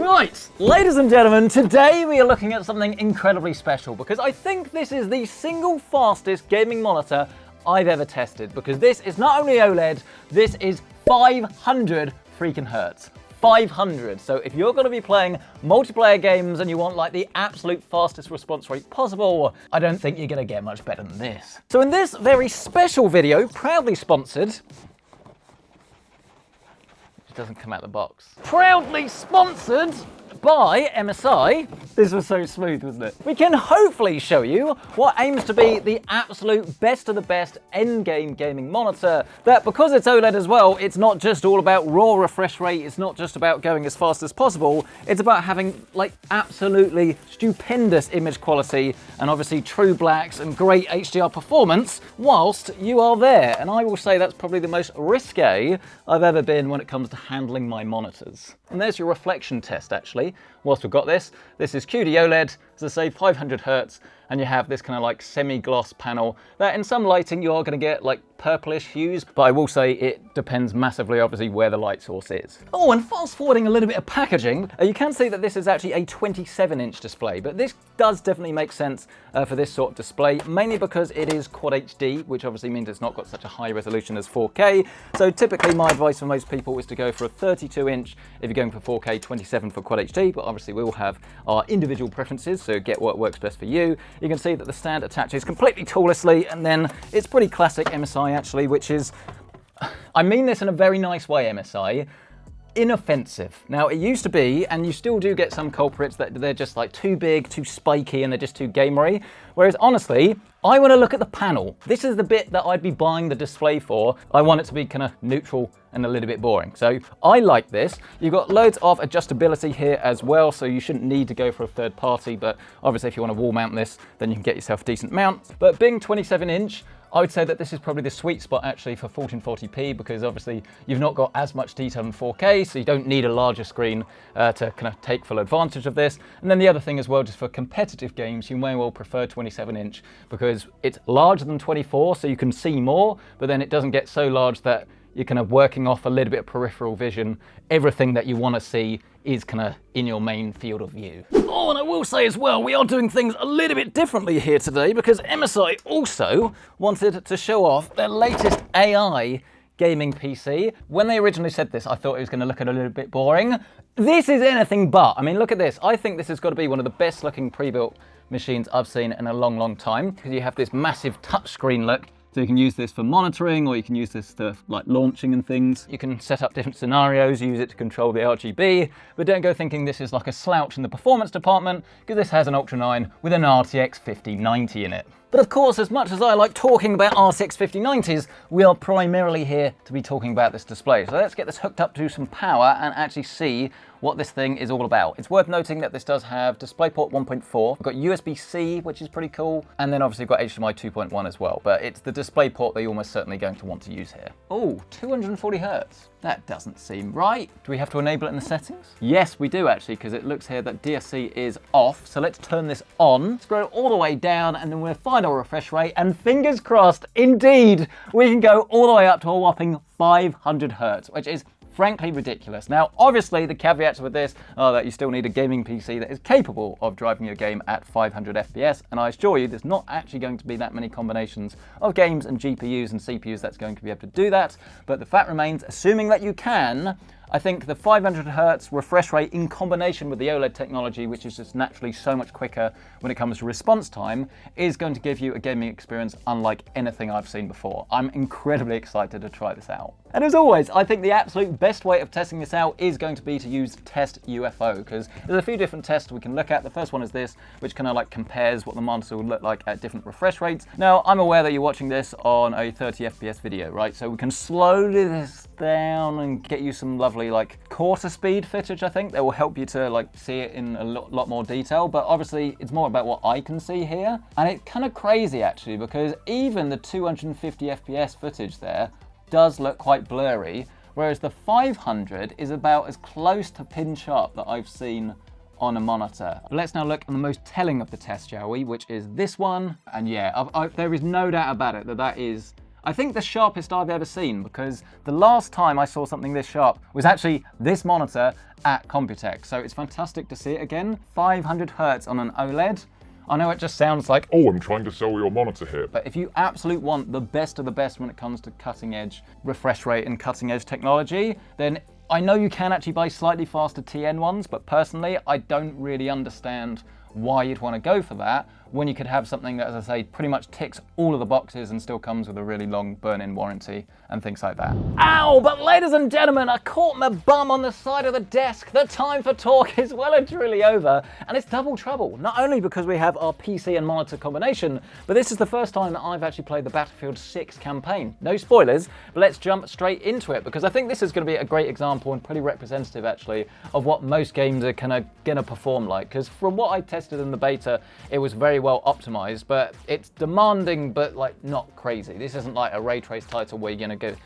Right, ladies and gentlemen, today we are looking at something incredibly special because I think this is the single fastest gaming monitor I've ever tested, because this is not only OLED, this is 500 freaking hertz. 500. So if you're going to be playing multiplayer games and you want like the absolute fastest response rate possible, I don't think you're going to get much better than this. So in this very special video, proudly sponsored, it doesn't come out the box, proudly sponsored by MSI. This was so smooth, wasn't it? We can hopefully show you what aims to be the absolute best of the best end-game gaming monitor. That because it's OLED as well, it's not just all about raw refresh rate, it's not just about going as fast as possible, it's about having like absolutely stupendous image quality and obviously true blacks and great HDR performance whilst you are there. And I will say that's probably the most risque I've ever been when it comes to handling my monitors. And there's your reflection test actually. Whilst we've got this is QD-OLED, as I say, 500 hertz, and you have this kind of like semi-gloss panel that in some lighting you are going to get like purplish hues, but I will say it depends massively obviously where the light source is. Oh, and fast forwarding a little bit of packaging, you can see that this is actually a 27-inch display, but this does definitely make sense for this sort of display, mainly because it is Quad HD, which obviously means it's not got such a high resolution as 4K. So typically my advice for most people is to go for a 32-inch if you're going for 4K, 27 for Quad HD, but obviously we all have our individual preferences, so get what works best for you. You can see that the stand attaches completely toollessly, and then it's pretty classic MSI actually, which is, I mean this in a very nice way, MSI, inoffensive. Now it used to be, and you still do get some culprits that they're just like too big, too spiky, and they're just too gamery. Whereas honestly, I want to look at the panel. This is the bit that I'd be buying the display for. I want it to be kind of neutral and a little bit boring. So I like this. You've got loads of adjustability here as well, so you shouldn't need to go for a third party, but obviously if you want to wall mount this, then you can get yourself a decent mount. But being 27-inch, I would say that this is probably the sweet spot actually for 1440p, because obviously you've not got as much detail in 4K, so you don't need a larger screen to kind of take full advantage of this. And then the other thing as well, just for competitive games, you may well prefer 27-inch because it's larger than 24, so you can see more, but then it doesn't get so large that you're kind of working off a little bit of peripheral vision. Everything that you want to see is kind of in your main field of view. Oh, and I will say as well, we are doing things a little bit differently here today because MSI also wanted to show off their latest AI gaming PC. When they originally said this, I thought it was going to look a little bit boring. This is anything but. I mean, look at this. I think this has got to be one of the best looking pre-built machines I've seen in a long, long time, because you have this massive touchscreen look. So you can use this for monitoring, or you can use this for like launching and things. You can set up different scenarios, use it to control the RGB, but don't go thinking this is like a slouch in the performance department, because this has an Ultra 9 with an RTX 5090 in it. But of course, as much as I like talking about RTX 5090s, we are primarily here to be talking about this display. So let's get this hooked up to some power and actually see what this thing is all about. It's worth noting that this does have DisplayPort 1.4, we've got USB-C, which is pretty cool, and then obviously we've got HDMI 2.1 as well, but it's the DisplayPort that you're almost certainly going to want to use here. Oh, 240 hertz. That doesn't seem right. Do we have to enable it in the settings? Yes, we do actually, because it looks here that DSC is off. So let's turn this on, scroll all the way down, and then we'll find our refresh rate, and fingers crossed, indeed, we can go all the way up to a whopping 500 hertz, which is frankly ridiculous. Now, obviously, the caveats with this are that you still need a gaming PC that is capable of driving your game at 500 FPS, and I assure you there's not actually going to be that many combinations of games and GPUs and CPUs that's going to be able to do that, but the fact remains, assuming that you can, I think the 500 hertz refresh rate in combination with the OLED technology, which is just naturally so much quicker when it comes to response time, is going to give you a gaming experience unlike anything I've seen before. I'm incredibly excited to try this out. And as always, I think the absolute best way of testing this out is going to be to use Test UFO, because there's a few different tests we can look at. The first one is this, which kind of like compares what the monitor would look like at different refresh rates. Now, I'm aware that you're watching this on a 30 FPS video, right? So we can slowly this down and get you some lovely like quarter speed footage, I think, that will help you to like see it in a lot more detail. But obviously it's more about what I can see here. And it's kind of crazy actually, because even the 250 FPS footage there does look quite blurry, whereas the 500 is about as close to pin sharp that I've seen on a monitor. But let's now look at the most telling of the test, shall we, which is this one. And yeah, there is no doubt about it that is I think the sharpest I've ever seen, because the last time I saw something this sharp was actually this monitor at Computex. So it's fantastic to see it again. 500 Hertz on an OLED. I know it just sounds like, oh, I'm trying to sell your monitor here. But if you absolutely want the best of the best when it comes to cutting edge refresh rate and cutting edge technology, then I know you can actually buy slightly faster TN ones, but personally, I don't really understand why you'd want to go for that when you could have something that, as I say, pretty much ticks all of the boxes and still comes with a really long burn-in warranty and things like that. Ow! But ladies and gentlemen, I caught my bum on the side of the desk. The time for talk is well and truly over, and it's double trouble. Not only because we have our PC and monitor combination, but this is the first time that I've actually played the Battlefield 6 campaign. No spoilers, but let's jump straight into it, because I think this is going to be a great example and pretty representative, actually, of what most games are kind of going to perform like. Because from what I tested in the beta, it was very well optimized, but it's demanding, but like not crazy. This isn't like a ray trace title where you're going to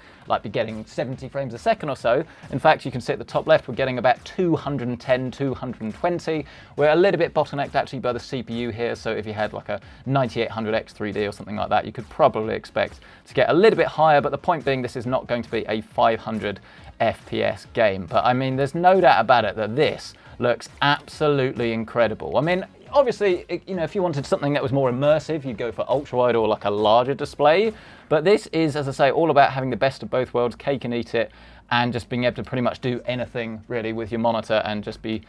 be getting 70 frames a second or so. In fact, you can see at the top left, we're getting about 210, 220. We're a little bit bottlenecked actually by the CPU here, so if you had like a 9800X 3D or something like that, you could probably expect to get a little bit higher, but the point being, this is not going to be a 500 FPS game. But I mean, there's no doubt about it that this looks absolutely incredible. I mean, obviously, you know, if you wanted something that was more immersive, you'd go for ultrawide or like a larger display. But this is, as I say, all about having the best of both worlds, cake and eat it, and just being able to pretty much do anything really with your monitor and just be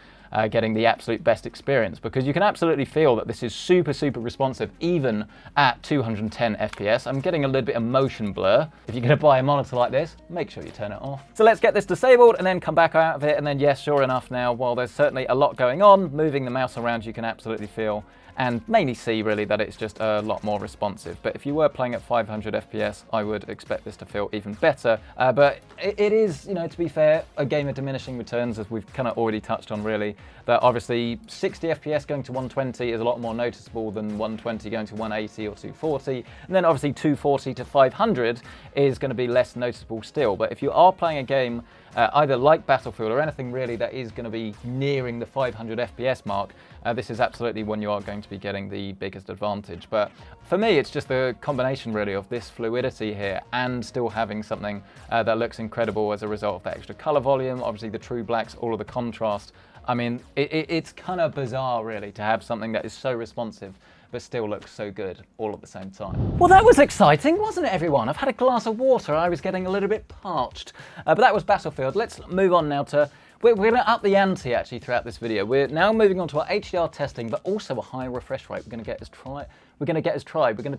getting the absolute best experience, because you can absolutely feel that this is super, super responsive, even at 210 FPS. I'm getting a little bit of motion blur. If you're going to buy a monitor like this, make sure you turn it off. So let's get this disabled and then come back out of it. And then, yes, sure enough, now, while there's certainly a lot going on, moving the mouse around, you can absolutely feel and mainly see really that it's just a lot more responsive. But if you were playing at 500 FPS, I would expect this to feel even better. But it is, you know, to be fair, a game of diminishing returns, as we've kind of already touched on really. That obviously 60 FPS going to 120 is a lot more noticeable than 120 going to 180 or 240. And then obviously 240 to 500 is going to be less noticeable still. But if you are playing a game either like Battlefield or anything really that is going to be nearing the 500 FPS mark, this is absolutely when you are going to be getting the biggest advantage. But for me, it's just the combination really of this fluidity here and still having something that looks incredible as a result of that extra color volume, obviously the true blacks, all of the contrast. I mean, it's kind of bizarre really to have something that is so responsive but still looks so good all at the same time. Well, that was exciting, wasn't it, everyone? I've had a glass of water. I was getting a little bit parched. But that was Battlefield. Let's move on now to... We're going to up the ante actually throughout this video. We're now moving on to our HDR testing, but also a high refresh rate. We're going to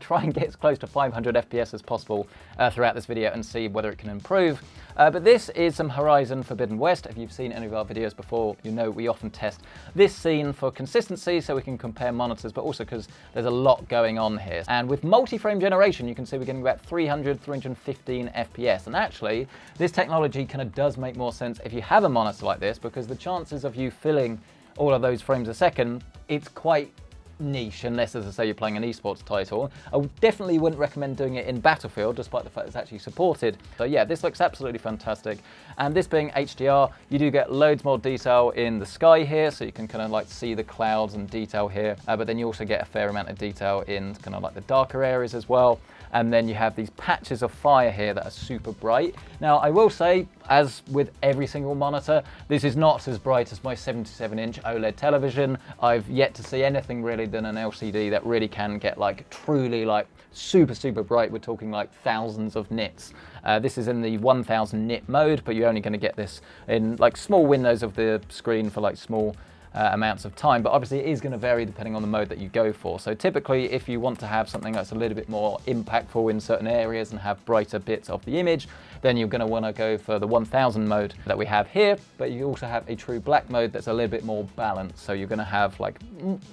try and get as close to 500 FPS as possible throughout this video and see whether it can improve. But this is some Horizon Forbidden West. If you've seen any of our videos before, you know we often test this scene for consistency so we can compare monitors, but also because there's a lot going on here. And with multi-frame generation, you can see we're getting about 300, 315 FPS. And actually, this technology kind of does make more sense if you have a monitor like this, because the chances of you filling all of those frames a second, it's quite niche, unless, as I say, you're playing an esports title. I definitely wouldn't recommend doing it in Battlefield, despite the fact it's actually supported. So yeah, this looks absolutely fantastic. And this being HDR, you do get loads more detail in the sky here, so you can kind of like see the clouds and detail here. But then you also get a fair amount of detail in kind of like the darker areas as well. And then you have these patches of fire here that are super bright. Now, I will say, as with every single monitor, this is not as bright as my 77-inch OLED television. I've yet to see anything really than an LCD that really can get like truly like super, super bright. We're talking like thousands of nits. This is in the 1000 nit mode, but you're only going to get this in like small windows of the screen for like small amounts of time, but obviously it is going to vary depending on the mode that you go for. So typically, if you want to have something that's a little bit more impactful in certain areas and have brighter bits of the image, then you're going to want to go for the 1000 mode that we have here. But you also have a true black mode that's a little bit more balanced. So you're going to have like,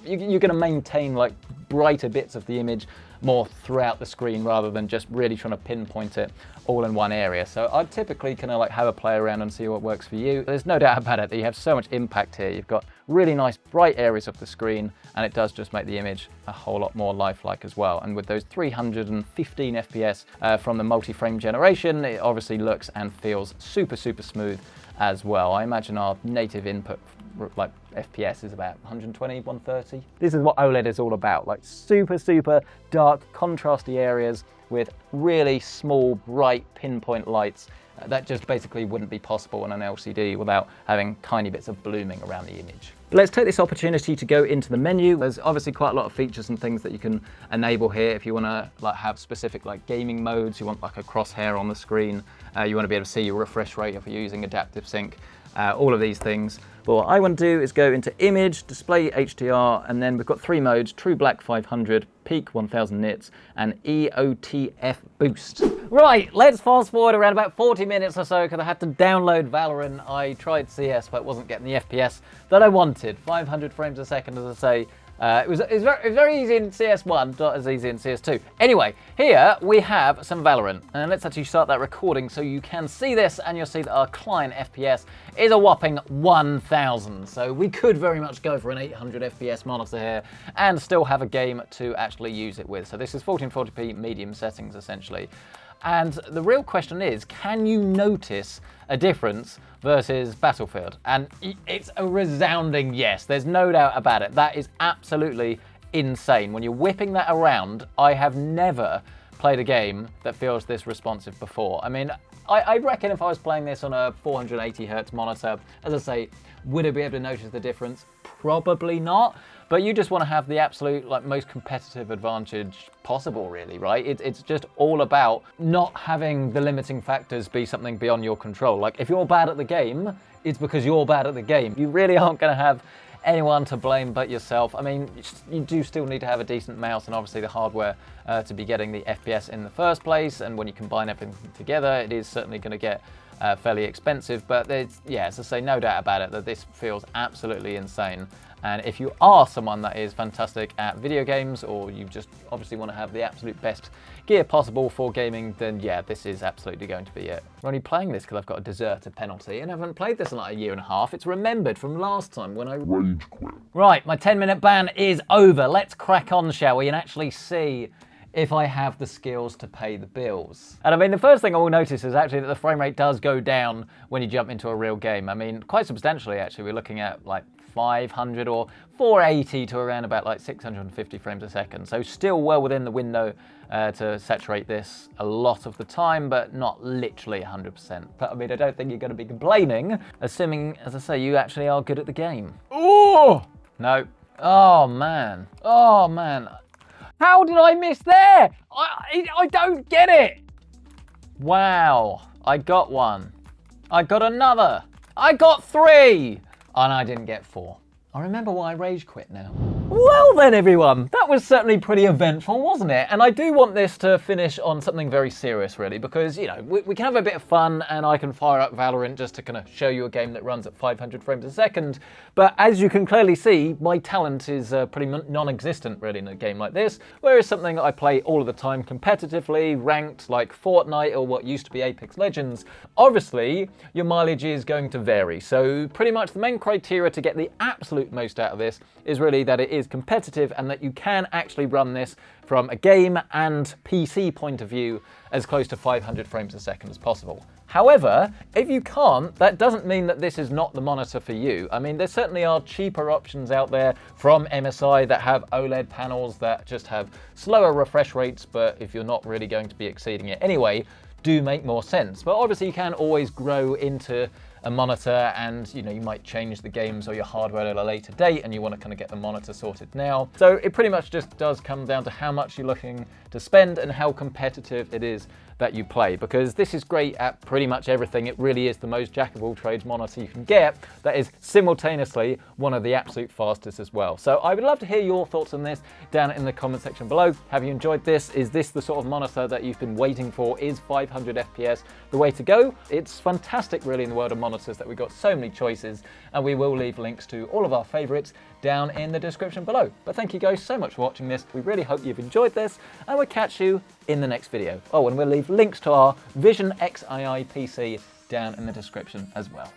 you're going to maintain like brighter bits of the image more throughout the screen rather than just really trying to pinpoint it all in one area. So I'd typically kind of like have a play around and see what works for you. There's no doubt about it that you have so much impact here. You've got really nice bright areas of the screen, and it does just make the image a whole lot more lifelike as well. And with those 315 FPS from the multi-frame generation, it obviously looks and feels super, super smooth as well. I imagine our native input like FPS is about 120, 130. This is what OLED is all about, like super, super dark, contrasty areas with really small, bright pinpoint lights that just basically wouldn't be possible on an LCD without having tiny bits of blooming around the image. But let's take this opportunity to go into the menu. There's obviously quite a lot of features and things that you can enable here if you want to like have specific like gaming modes. You want like a crosshair on the screen. You want to be able to see your refresh rate if you're using adaptive sync. All of these things. But what I want to do is go into image, display HDR, and then we've got 3 modes: True Black 500, Peak 1000 nits, and EOTF Boost. Right, let's fast forward around about 40 minutes or so because I had to download Valorant. I tried CS, but it wasn't getting the FPS that I wanted. 500 frames a second, as I say. It was very easy in CS1, not as easy in CS2. Anyway, here we have some Valorant, and let's actually start that recording so you can see this, and you'll see that our client FPS is a whopping 1000. So we could very much go for an 800 FPS monitor here and still have a game to actually use it with. So this is 1440p medium settings essentially. And the real question is, can you notice a difference versus Battlefield? And it's a resounding yes. There's no doubt about it. That is absolutely insane. When you're whipping that around, I have never played a game that feels this responsive before. I mean, I reckon if I was playing this on a 480 hertz monitor, as I say, would I be able to notice the difference? Probably not. But you just want to have the absolute like most competitive advantage possible, really, right? It's just all about not having the limiting factors be something beyond your control. Like if you're bad at the game, it's because you're bad at the game. You really aren't going to have anyone to blame but yourself. I mean, you do still need to have a decent mouse and obviously the hardware to be getting the FPS in the first place. And when you combine everything together, it is certainly going to get fairly expensive. But yeah, as I say, no doubt about it that this feels absolutely insane. And if you are someone that is fantastic at video games, or you just obviously want to have the absolute best gear possible for gaming, then yeah, this is absolutely going to be it. I'm only playing this because I've got a deserter penalty and I haven't played this in like a year and a half. It's remembered from last time when I rage quit. Right, my 10-minute ban is over. Let's crack on, shall we, and actually see if I have the skills to pay the bills. And I mean, the first thing I will notice is actually that the frame rate does go down when you jump into a real game. I mean, quite substantially actually. We're looking at like 500 or 480 to around about like 650 frames a second. So still well within the window to saturate this a lot of the time, but not literally 100%. But I mean, I don't think you're going to be complaining, assuming, as I say, you actually are good at the game. Oh! No. Oh, man. Oh, man. How did I miss there? I don't get it. Wow. I got one. I got another. I got 3. And I didn't get 4. I remember why I rage quit now. Well then, everyone, that was certainly pretty eventful, wasn't it? And I do want this to finish on something very serious, really, because, you know, we can have a bit of fun and I can fire up Valorant just to kind of show you a game that runs at 500 frames a second. But as you can clearly see, my talent is pretty non-existent, really, in a game like this, whereas something that I play all of the time competitively, ranked like Fortnite or what used to be Apex Legends, obviously, your mileage is going to vary. So pretty much the main criteria to get the absolute most out of this is really that it is competitive and that you can actually run this from a game and PC point of view as close to 500 frames a second as possible. However, if you can't, that doesn't mean that this is not the monitor for you. I mean, there certainly are cheaper options out there from MSI that have OLED panels that just have slower refresh rates, but if you're not really going to be exceeding it anyway, do make more sense. But obviously you can always grow into a monitor and, you know, you might change the games or your hardware at a later date and you want to kind of get the monitor sorted now. So it pretty much just does come down to how much you're looking to spend and how competitive it is that you play, because this is great at pretty much everything. It really is the most jack of all trades monitor you can get that is simultaneously one of the absolute fastest as well. So I would love to hear your thoughts on this down in the comment section below. Have you enjoyed this? Is this the sort of monitor that you've been waiting for? Is 500 FPS the way to go? It's fantastic really in the world of monitors that we've got so many choices, and we will leave links to all of our favorites down in the description below. But thank you guys so much for watching this. We really hope you've enjoyed this, and we'll catch you in the next video. Oh, and we'll leave links to our Vision Xii PC down in the description as well.